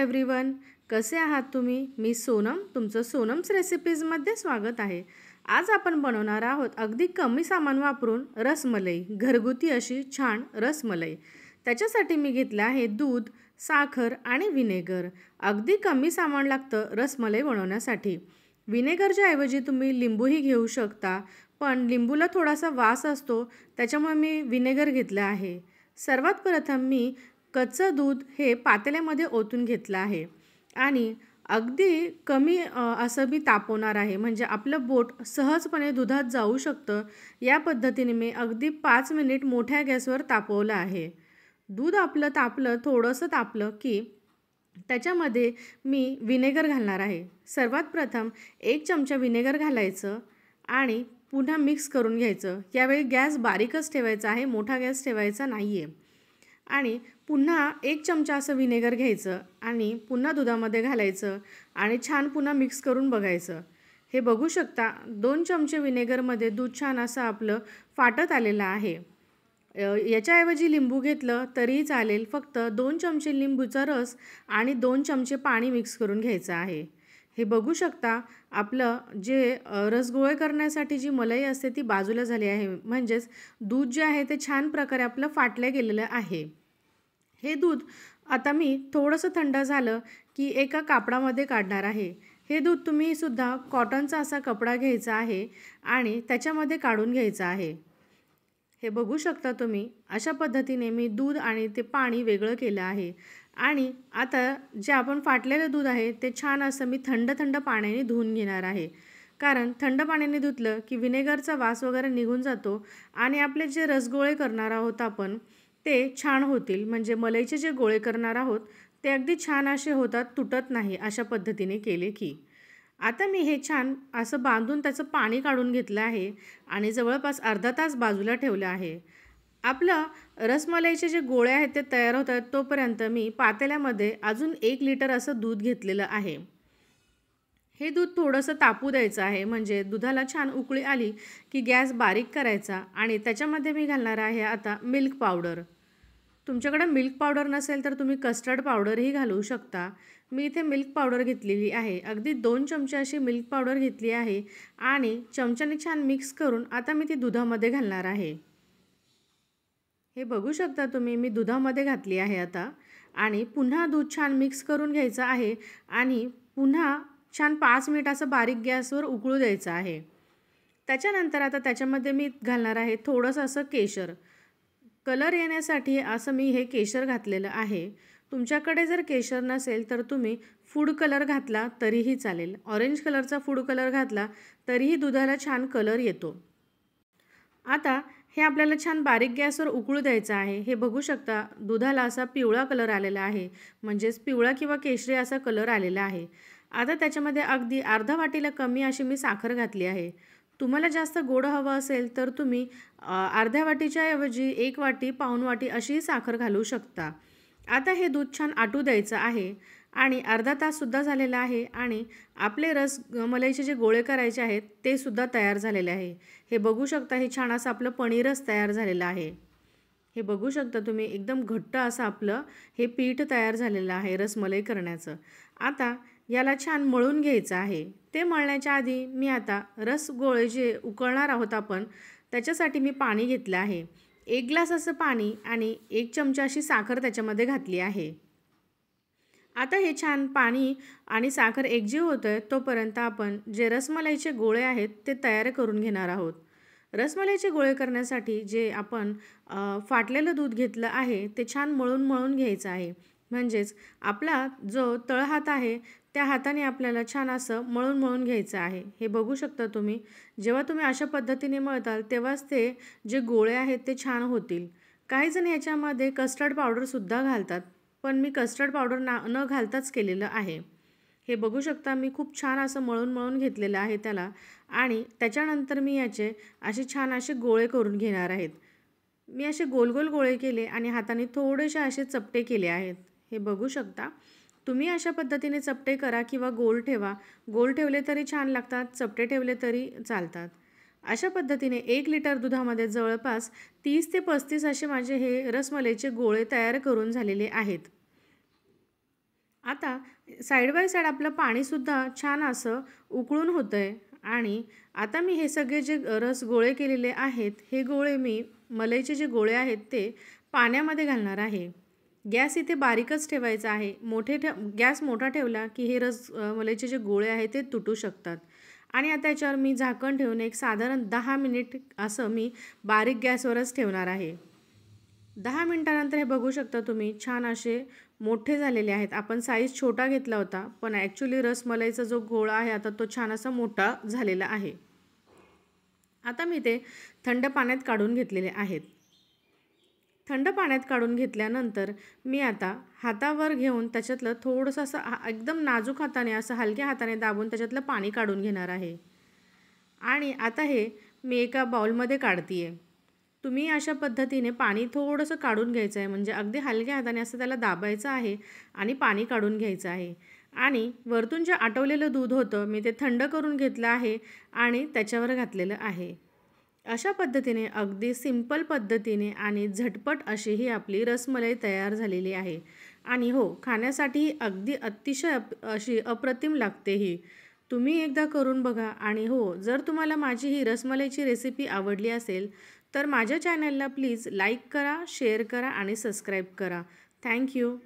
Everyone, कसे आहात तुम्ही? मी सोनम, तुमचं सोनम्स रेसिपीजमध्ये स्वागत आहे। आज आपण बनवणार आहोत अगदी कमी सामान वापरून रसमलाई, घरगुती अशी छान रसमलाई। त्याच्यासाठी मी घेतलं आहे दूध, साखर आणि व्हिनेगर। अगदी कमी सामान लागतं रसमलाई बनवण्यासाठी। व्हिनेगरच्या ऐवजी तुम्ही लिंबूही घेऊ शकता, पण लिंबूला थोडासा वास असतो, त्याच्यामुळे मी व्हिनेगर घेतलं आहे। सर्वात प्रथम मी कच्चं दूध हे पातेल्यामध्ये ओतून घेतलं आहे आणि अगदी कमी असं मी तापवणार आहे, म्हणजे आपलं बोट सहजपणे दुधात जाऊ शकतं। या पद्धतीने मी अगदी 5 मिनिट मोठ्या गॅसवर तापवलं आहे। दूध आपलं तापलं, थोडंसं तापलं की त्याच्यामध्ये मी व्हिनेगर घालणार आहे। सर्वात प्रथम 1 चमचा व्हिनेगर घालायचं आणि पुन्हा मिक्स करून घ्यायचं। यावेळी गॅस बारीकच ठेवायचा आहे, मोठा गॅस ठेवायचा नाही आहे। आणि पुन्हा 1 चमचा असं व्हिनेगर घ्यायचं आणि पुन्हा दुधामध्ये घालायचं आणि छान पुन्हा मिक्स करून बघायचं। हे बघू शकता 2 चमचे व्हिनेगरमध्ये दूध छान असं आपलं फाटत आलेलं आहे। याच्याऐवजी लिंबू घेतलं तरीही चालेल, फक्त 2 चमचे लिंबूचा रस आणि 2 चमचे पाणी मिक्स करून घ्यायचं आहे। हे बघू शकता आपलं जे रसगोळे करण्यासाठी जी मलाई असते ती बाजूला झाली आहे, म्हणजेच दूध जे आहे ते छान प्रकारे आपलं फाटलं गेलेलं आहे। हे दूध आता मी थोडंसं थंड झालं की एका कापडामध्ये काढणार आहे। हे दूध तुम्ही सुद्धा कॉटनचा असा कपडा घ्यायचा आहे आणि त्याच्यामध्ये काढून घ्यायचं आहे। हे बघू शकता तुम्ही, अशा पद्धतीने मी दूध आणि ते पाणी वेगळं केलं आहे। आणि आता जे आपण फाटलेलं दूध आहे ते छान असं मी थंड पाण्याने धुवून घेणार आहे, कारण थंड पाण्याने धुतलं की व्हिनेगरचा वास वगैरे निघून जातो आणि आपले जे रसगोळे करणार आहोत आपण ते छान होतील। म्हणजे मलाईचे जे गोळे करणार आहोत ते अगदी छान असे होतात, तुटत नाही अशा पद्धतीने केले की। आता मी हे छान असं बांधून त्याचं पाणी काढून घेतलं आहे आणि जवळपास अर्धा तास बाजूला ठेवलं आहे। आपलं रसमलाईचे जे गोळे आहेत ते तयार होत आहेत, तोपर्यंत मी पातेल्यामध्ये अजून 1 लिटर असं दूध घेतलेलं आहे। हे दूध थोडंसं तापू द्यायचं आहे, म्हणजे दुधाला छान उकळी आली की गॅस बारीक करायचा आणि त्याच्यामध्ये मी घालणार आहे आता मिल्क पावडर। तुमच्याकडे मिल्क पावडर नसेल तर तुम्ही कस्टर्ड पावडरही घालू शकता। मी इथे मिल्क पावडर घेतलेली आहे, अगदी 2 चमचे अशी मिल्क पावडर घेतली आहे आणि चमच्याने छान मिक्स करून आता मी ती दुधामध्ये घालणार आहे। हे बघू शकता तुम्ही, मी दुधामध्ये घातली आहे आता आणि पुन्हा दूध छान मिक्स करून घ्यायचं आहे आणि पुन्हा छान 5 मिनिट असं बारीक गॅसवर उकळू द्यायचं आहे। त्याच्यानंतर आता त्याच्यामध्ये मी घालणार आहे थोडंसं असं केशर। कलर येण्यासाठी असं मी हे केशर घातलेलं आहे। तुमच्याकडे जर केशर नसेल तर तुम्ही फूड कलर घातला तरीही चालेल, ऑरेंज कलरचा फूड कलर घातला तरीही दुधाला छान कलर येतो। आता हे आपल्याला छान बारीक गॅसवर उकळू द्यायचं आहे। हे बघू शकता दुधाला असा पिवळा कलर आलेला आहे, म्हणजेच पिवळा किंवा केशरी असा कलर आलेला आहे। आता त्याच्यामध्ये अगदी अर्धा वाटीला कमी अशी मी साखर घातली आहे। तुम्हाला जास्त गोड हवं असेल तर तुम्ही अर्ध्या वाटीच्या ऐवजी 1 वाटी, पाऊण वाटी अशी साखर घालू शकता। आता हे दूध छान आटू द्यायचं आहे आणि अर्धा ताससुद्धा झालेला आहे आणि आपले रसमलाईचे जे गोळे करायचे आहेत ते सुद्धा तयार झालेले आहे। हे बघू शकता, हे छान असं आपलं पनीरच तयार झालेलं आहे। हे बघू शकता तुम्ही, एकदम घट्ट असं आपलं हे पीठ तयार झालेलं आहे रसमलाई करण्याचं। आता याला छान मळून घ्यायचं आहे। ते मळण्याच्या आधी मी आता रसगोळे जे उकळणार आहोत आपण त्याच्यासाठी मी पाणी घेतलं आहे। 1 ग्लास असं पाणी आणि 1 चमचा अशी साखर त्याच्यामध्ये घातली आहे। आता हे छान पाणी आणि साखर एकजीव होतं तोपर्यंत आपण जे रसमलाईचे गोळे आहेत ते तयार करून घेणार आहोत। रसमलाईचे गोळे करण्यासाठी जे आपण फाटलेलं दूध घेतलं आहे ते छान मळून घ्यायचं आहे, म्हणजेच आपला जो तळहात आहे त्या हाताने आपल्याला छान असं मळून घ्यायचं आहे। हे बघू शकता तुम्ही, जेव्हा तुम्ही अशा पद्धतीने मळताल तेव्हाच ते जे गोळे आहेत ते छान होतील। काही जण याच्यामध्ये कस्टर्ड पावडरसुद्धा घालतात, पण मी कस्टर्ड पावडर न घालताच केलेलं आहे। हे बघू शकता मी खूप छान असं मळून घेतलेलं आहे त्याला आणि त्याच्यानंतर मी याचे असे छान असे गोळे करून घेणार आहेत। मी असे गोल गोळे केले आणि हाताने थोडेसे असे चपटे केले आहेत। हे बघू शकता तुम्ही, अशा पद्धतीने चपटे करा किंवा गोल ठेवा। गोल ठेवले तरी छान लागतात, चपटे ठेवले तरी चालतात। अशा पद्धतीने 1 लिटर दुधामध्ये जवळपास 30 ते 35 असे माझे हे रसमलाईचे गोळे तयार करून झालेले आहेत। आता साईड बाय साईड आपलं पाणीसुद्धा छान असं उकळून होतं आहे आणि आता मी हे सगळे जे रस गोळे केलेले आहेत, हे गोळे मी मलईचे जे गोळे आहेत ते पाण्यामध्ये घालणार आहे. गॅस इथे बारीकच ठेवायचा आहे. गॅस मोठा ठेवला की हे मलईचे जे गोळे आहेत ते तुटू शकतात. आणि आता याच्यावर मी झाकण ठेवून एक साधारण 10 मिनिट असं मी बारीक गॅसवरच ठेवणार आहे. 10 मिनिटानंतर हे बघू शकता तुम्ही छान असे मोठे झालेले आहेत. आपण साईज छोटा घेतला होता, पण ॲक्च्युली रसमलाईचा जो गोळा आहे आता तो छान असा मोठा झालेला आहे. आता मी ते थंड पाण्यात काढून घेतलेले आहेत. थंड पाण्यात काढून घेतल्यानंतर मी आता हातावर घेऊन त्याच्यातलं थोडंसं असं एकदम नाजूक हाताने असं हलक्या हाताने दाबून त्याच्यातलं पाणी काढून घेणार आहे. आणि आता हे मी एका बाउलमध्ये काढते आहे. तुम्ही अशा पद्धतीने पाणी थोडंसं काढून घ्यायचं आहे, म्हणजे अगदी हलक्या हाताने असं त्याला दाबायचं आहे आणि पाणी काढून घ्यायचं आहे. आणि वरतून जे आटवलेलं दूध होतं मी ते थंड करून घेतलं आहे आणि त्याच्यावर घातलेलं आहे. अशा पद्धतीने अगदी सिंपल पद्धतीने आणि झटपट अशी ही आपली रसमलाई तयार झालेली आहे. आणि हो, खाण्यासाठी अगदी अतिशय अशी अप्रतिम लागते ही. तुम्ही एकदा करून बघा. आणि हो, जर तुम्हाला माझी ही रसमलाईची रेसिपी आवडली असेल तर माझ्या चॅनलला प्लीज लाईक करा, शेअर करा आणि सबस्क्राईब करा. थँक्यू.